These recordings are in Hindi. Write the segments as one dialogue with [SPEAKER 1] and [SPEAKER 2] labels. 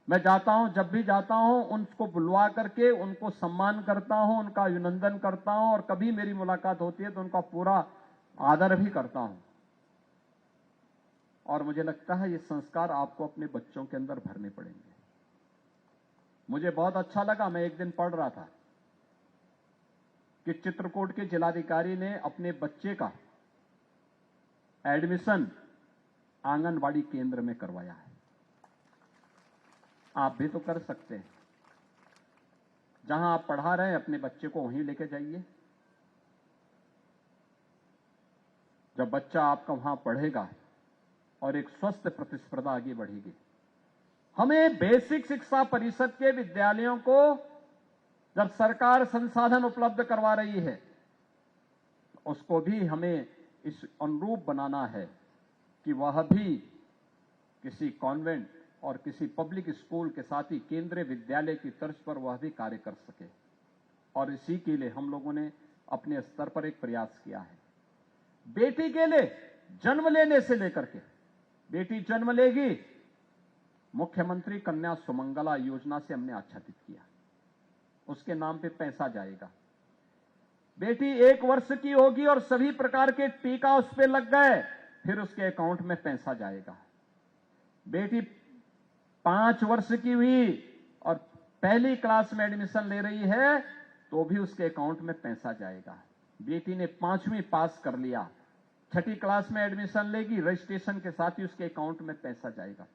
[SPEAKER 1] मैं जाता हूं, जब भी जाता हूं उनको बुलवा करके उनको सम्मान करता हूं, उनका अभिनंदन करता हूं, और कभी मेरी मुलाकात होती है तो उनका पूरा आदर भी करता हूं। और मुझे लगता है ये संस्कार आपको अपने बच्चों के अंदर भरने पड़ेंगे। मुझे बहुत अच्छा लगा, मैं एक दिन पढ़ रहा था कि चित्रकूट के जिलाधिकारी ने अपने बच्चे का एडमिशन आंगनबाड़ी केंद्र में करवाया है। आप भी तो कर सकते हैं। जहां आप पढ़ा रहे हैं अपने बच्चे को वहीं लेके जाइए। जब बच्चा आपका वहां पढ़ेगा और एक स्वस्थ प्रतिस्पर्धा आगे बढ़ेगी। हमें बेसिक शिक्षा परिषद के विद्यालयों को जब सरकार संसाधन उपलब्ध करवा रही है, उसको भी हमें इस अनुरूप बनाना है कि वह भी किसी कॉन्वेंट और किसी पब्लिक स्कूल के साथ ही केंद्रीय विद्यालय की तर्ज पर वह भी कार्य कर सके। और इसी के लिए हम लोगों ने अपने स्तर पर एक प्रयास किया है। बेटी के लिए जन्म लेने से लेकर के, बेटी जन्म लेगी, मुख्यमंत्री कन्या सुमंगला योजना से हमने आच्छादित किया, उसके नाम पे पैसा जाएगा। बेटी 1 वर्ष की होगी और सभी प्रकार के टीका उस पे लग गए, फिर उसके अकाउंट में पैसा जाएगा। बेटी 5 वर्ष की हुई और पहली क्लास में एडमिशन ले रही है तो भी उसके अकाउंट में पैसा जाएगा। बेटी ने 5वीं पास कर लिया, 6ठी क्लास में एडमिशन लेगी, रजिस्ट्रेशन के साथ ही उसके अकाउंट में पैसा जाएगा।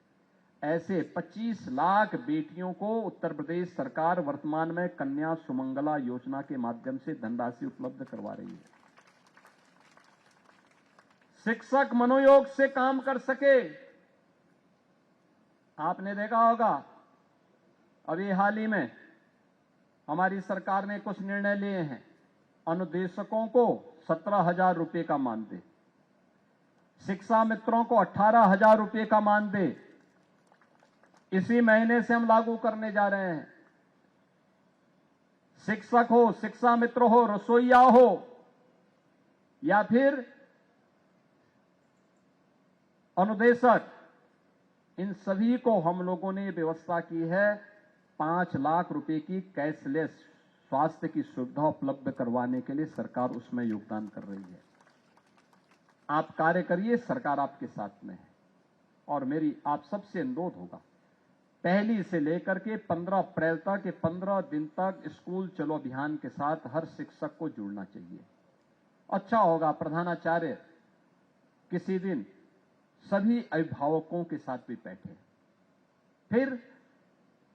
[SPEAKER 1] ऐसे 25 लाख बेटियों को उत्तर प्रदेश सरकार वर्तमान में कन्या सुमंगला योजना के माध्यम से धनराशि उपलब्ध करवा रही है। शिक्षक मनोयोग से काम कर सके। आपने देखा होगा अभी हाल ही में हमारी सरकार ने कुछ निर्णय लिए हैं। अनुदेशकों को 17,000 रुपए का मानदेय, शिक्षा मित्रों को 18,000 रुपए का मानदेय इसी महीने से हम लागू करने जा रहे हैं। शिक्षक हो, शिक्षा मित्र हो, रसोईया हो या फिर अनुदेशक, इन सभी को हम लोगों ने व्यवस्था की है 5 लाख रुपए की कैशलेस स्वास्थ्य की सुविधा उपलब्ध करवाने के लिए सरकार उसमें योगदान कर रही है। आप कार्य करिए, सरकार आपके साथ में है। और मेरी आप सबसे अनुरोध होगा, 1 से लेकर के 15 अप्रैल तक, 15 दिन तक स्कूल चलो अभियान के साथ हर शिक्षक को जुड़ना चाहिए। अच्छा होगा प्रधानाचार्य किसी दिन सभी अभिभावकों के साथ भी बैठे। फिर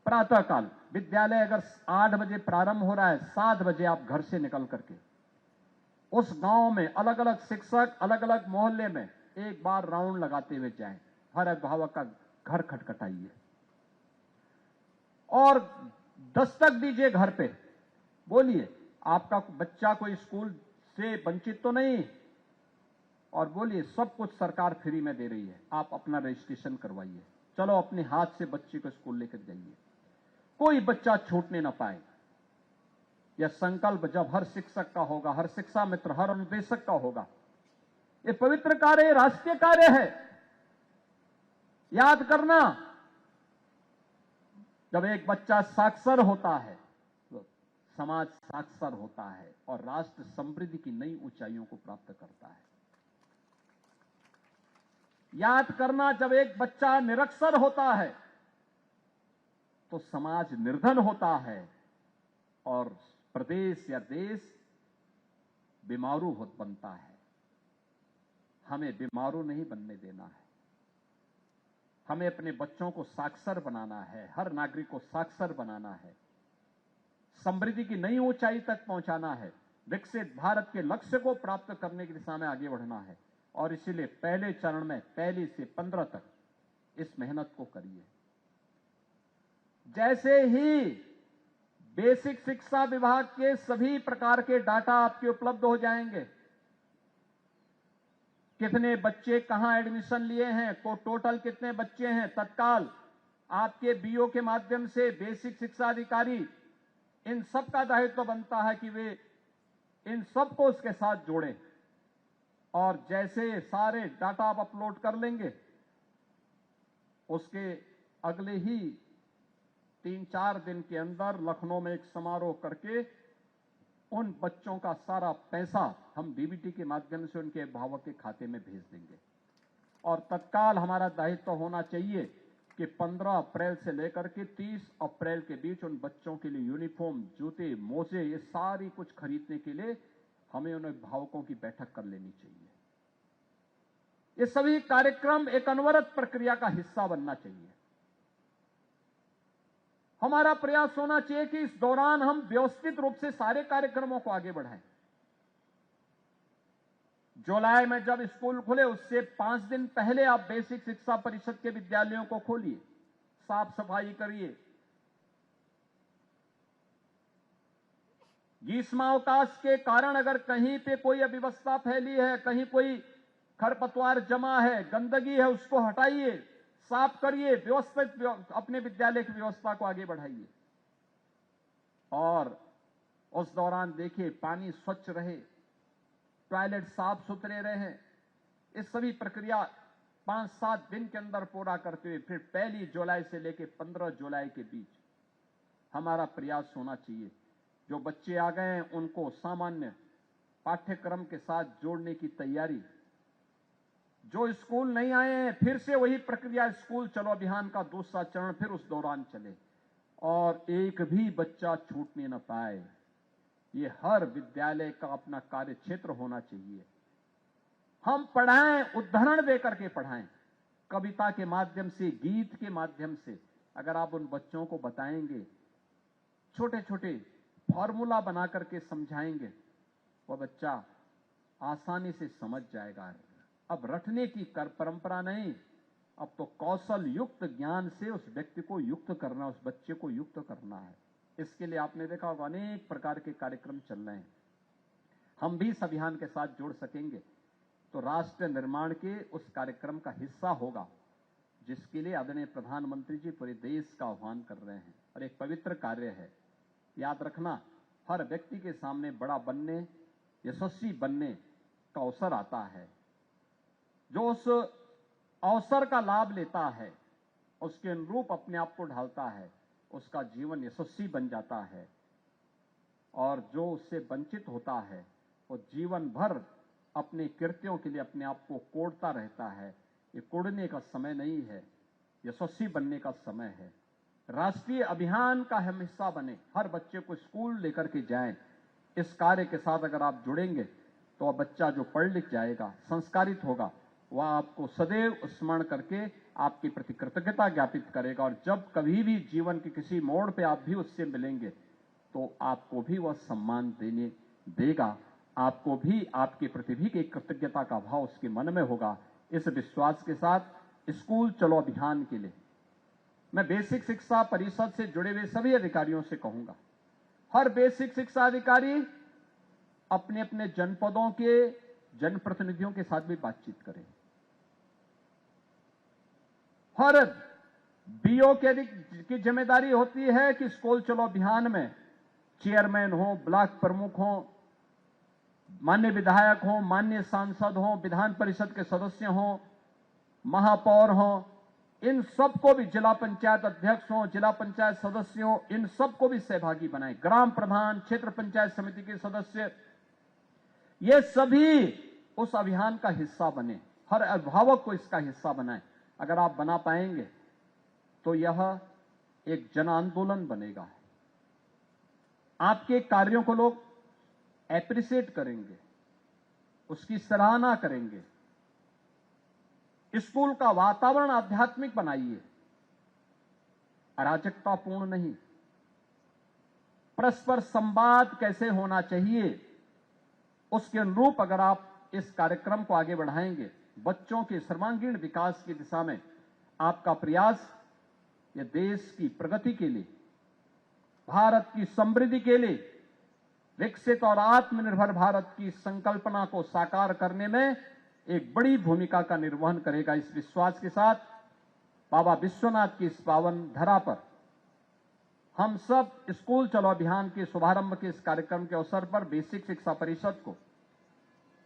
[SPEAKER 1] प्रातःकाल विद्यालय अगर 8 बजे प्रारंभ हो रहा है, 7 बजे आप घर से निकल करके उस गांव में अलग अलग शिक्षक, अलग अलग मोहल्ले में एक बार राउंड लगाते हुए जाएं। हर अभिभावक का घर खटखटाइए और दस्तक दीजिए घर पे। बोलिए आपका बच्चा कोई स्कूल से वंचित तो नहीं, और बोलिए सब कुछ सरकार फ्री में दे रही है, आप अपना रजिस्ट्रेशन करवाइए। चलो अपने हाथ से बच्चे को स्कूल लेकर जाइए, कोई बच्चा छूटने ना पाए। यह संकल्प जब हर शिक्षक का होगा, हर शिक्षा मित्र, हर अनुदेशक का होगा। ये पवित्र कार्य, राष्ट्रीय कार्य है। याद करना, जब एक बच्चा साक्षर होता है तो समाज साक्षर होता है और राष्ट्र समृद्धि की नई ऊंचाइयों को प्राप्त करता है। याद करना, जब एक बच्चा निरक्षर होता है तो समाज निर्धन होता है और प्रदेश या देश बीमारू बनता है। हमें बीमारू नहीं बनने देना है। हमें अपने बच्चों को साक्षर बनाना है, हर नागरिक को साक्षर बनाना है, समृद्धि की नई ऊंचाई तक पहुंचाना है, विकसित भारत के लक्ष्य को प्राप्त करने की दिशा में आगे बढ़ना है। और इसीलिए पहले चरण में 1 से 15 तक इस मेहनत को करिए। जैसे ही बेसिक शिक्षा विभाग के सभी प्रकार के डाटा आपके उपलब्ध हो जाएंगे, कितने बच्चे कहां एडमिशन लिए हैं, को टोटल कितने बच्चे हैं, तत्काल आपके बीओ के माध्यम से बेसिक शिक्षा अधिकारी, इन सब का दायित्व बनता है कि वे इन सबको उसके साथ जोड़ें। और जैसे सारे डाटा आप अपलोड कर लेंगे, उसके अगले ही 3-4 दिन के अंदर लखनऊ में एक समारोह करके उन बच्चों का सारा पैसा हम डीबीटी के माध्यम से उनके अभिभावक के खाते में भेज देंगे। और तत्काल हमारा दायित्व होना चाहिए कि 15 अप्रैल से लेकर के 30 अप्रैल के बीच उन बच्चों के लिए यूनिफॉर्म, जूते, मोजे, ये सारी कुछ खरीदने के लिए हमें उन अभिभावकों की बैठक कर लेनी चाहिए। ये सभी कार्यक्रम एक अनवरत प्रक्रिया का हिस्सा बनना चाहिए। हमारा प्रयास होना चाहिए कि इस दौरान हम व्यवस्थित रूप से सारे कार्यक्रमों को आगे बढ़ाएं। जुलाई में जब स्कूल खुले उससे 5 दिन पहले आप बेसिक शिक्षा परिषद के विद्यालयों को खोलिए, साफ सफाई करिए। ग्रीष्मावकाश के कारण अगर कहीं पे कोई अव्यवस्था फैली है, कहीं कोई खरपतवार जमा है, गंदगी है, उसको हटाइए, साफ करिए, व्यवस्थित अपने विद्यालय की व्यवस्था को आगे बढ़ाइए। और उस दौरान देखिए पानी स्वच्छ रहे, टॉयलेट साफ सुथरे रहे। इस सभी प्रक्रिया 5-7 दिन के अंदर पूरा करते हुए फिर 1 जुलाई से लेकर 15 जुलाई के बीच हमारा प्रयास होना चाहिए। जो बच्चे आ गए हैं उनको सामान्य पाठ्यक्रम के साथ जोड़ने की तैयारी। जो स्कूल नहीं आए हैं फिर से वही प्रक्रिया, स्कूल चलो अभियान का दूसरा चरण फिर उस दौरान चले और एक भी बच्चा छूटने न पाए। ये हर विद्यालय का अपना कार्य क्षेत्र होना चाहिए। हम पढ़ाएं, उदाहरण देकर के पढ़ाएं, कविता के माध्यम से, गीत के माध्यम से। अगर आप उन बच्चों को बताएंगे, छोटे छोटे फॉर्मूला बना करके समझाएंगे, वो बच्चा आसानी से समझ जाएगा। अब रटने की परंपरा नहीं, अब तो कौशल युक्त ज्ञान से उस व्यक्ति को युक्त करना, उस बच्चे को युक्त करना है। इसके लिए आपने देखा होगा अनेक प्रकार के कार्यक्रम चल रहे हैं। हम भी इस अभियान के साथ जुड़ सकेंगे तो राष्ट्र निर्माण के उस कार्यक्रम का हिस्सा होगा जिसके लिए आदरणीय प्रधानमंत्री जी पूरे देश का आह्वान कर रहे हैं। और एक पवित्र कार्य है। याद रखना, हर व्यक्ति के सामने बड़ा बनने, यशस्वी बनने का अवसर आता है। जो उस अवसर का लाभ लेता है, उसके अनुरूप अपने आप को ढालता है, उसका जीवन यशस्वी बन जाता है। और जो उससे वंचित होता है वो जीवन भर अपने कृत्यों के लिए अपने आप को कोड़ता रहता है। ये कोड़ने का समय नहीं है, यशस्वी बनने का समय है। राष्ट्रीय अभियान का हम हिस्सा बने, हर बच्चे को स्कूल लेकर के जाएं। इस कार्य के साथ अगर आप जुड़ेंगे तो बच्चा जो पढ़ लिख जाएगा, संस्कारित होगा, वह आपको सदैव स्मरण करके आपके प्रति कृतज्ञता ज्ञापित करेगा। और जब कभी भी जीवन के किसी मोड़ पे आप भी उससे मिलेंगे तो आपको भी वह सम्मान देने देगा, आपको भी आपके प्रति भी एक कृतज्ञता का भाव उसके मन में होगा। इस विश्वास के साथ स्कूल चलो अभियान के लिए मैं बेसिक शिक्षा परिषद से जुड़े हुए सभी अधिकारियों से कहूंगा, हर बेसिक शिक्षा अधिकारी अपने अपने जनपदों के जनप्रतिनिधियों के साथ भी बातचीत करें। हर बीओ की जिम्मेदारी होती है कि स्कूल चलो अभियान में चेयरमैन हो, ब्लॉक प्रमुख हो, माननीय विधायक हो, माननीय सांसद हो, विधान परिषद के सदस्य हो, महापौर हो, इन सबको भी, जिला पंचायत अध्यक्ष हो, जिला पंचायत सदस्य हो, इन सबको भी सहभागी बनाएं। ग्राम प्रधान, क्षेत्र पंचायत समिति के सदस्य, ये सभी उस अभियान का हिस्सा बने। हर अभिभावक को इसका हिस्सा बनाएं। अगर आप बना पाएंगे तो यह एक जन आंदोलन बनेगा। आपके कार्यों को लोग एप्रिशिएट करेंगे, उसकी सराहना करेंगे। स्कूल का वातावरण आध्यात्मिक बनाइए, अराजकतापूर्ण नहीं। परस्पर संवाद कैसे होना चाहिए, उसके अनुरूप अगर आप इस कार्यक्रम को आगे बढ़ाएंगे, बच्चों के सर्वांगीण विकास की दिशा में आपका प्रयास, यह देश की प्रगति के लिए, भारत की समृद्धि के लिए, विकसित और आत्मनिर्भर भारत की संकल्पना को साकार करने में एक बड़ी भूमिका का निर्वहन करेगा। इस विश्वास के साथ बाबा विश्वनाथ की इस पावन धरा पर हम सब स्कूल चलो अभियान के शुभारंभ के इस कार्यक्रम के अवसर पर बेसिक शिक्षा परिषद को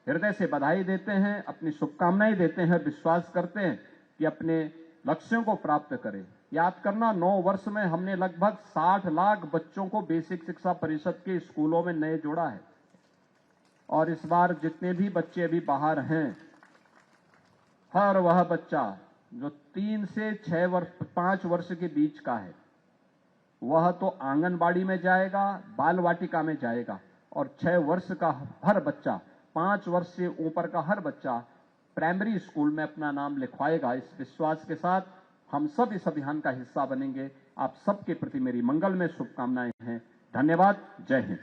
[SPEAKER 1] हृदय से बधाई देते हैं, अपनी शुभकामनाएं देते हैं, विश्वास करते हैं कि अपने लक्ष्यों को प्राप्त करें। याद करना, 9 वर्ष में हमने लगभग 60 लाख बच्चों को बेसिक शिक्षा परिषद के स्कूलों में नए जोड़ा है। और इस बार जितने भी बच्चे अभी बाहर हैं, हर वह बच्चा जो 3 से 5 वर्ष के बीच का है, वह तो आंगनबाड़ी में जाएगा, बाल वाटिका में जाएगा, और 6 वर्ष का हर बच्चा, 5 वर्ष से ऊपर का हर बच्चा प्राइमरी स्कूल में अपना नाम लिखवाएगा। इस विश्वास के साथ हम सब इस अभियान का हिस्सा बनेंगे। आप सबके प्रति मेरी मंगलमय शुभकामनाएं हैं। धन्यवाद। जय हिंद।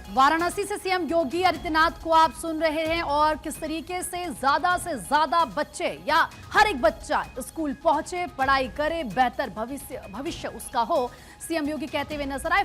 [SPEAKER 2] वाराणसी से सीएम योगी आदित्यनाथ को आप सुन रहे हैं और किस तरीके से ज्यादा बच्चे या हर एक बच्चा स्कूल पहुंचे, पढ़ाई करे, बेहतर भविष्य उसका हो, सीएम योगी कहते हुए नजर आए।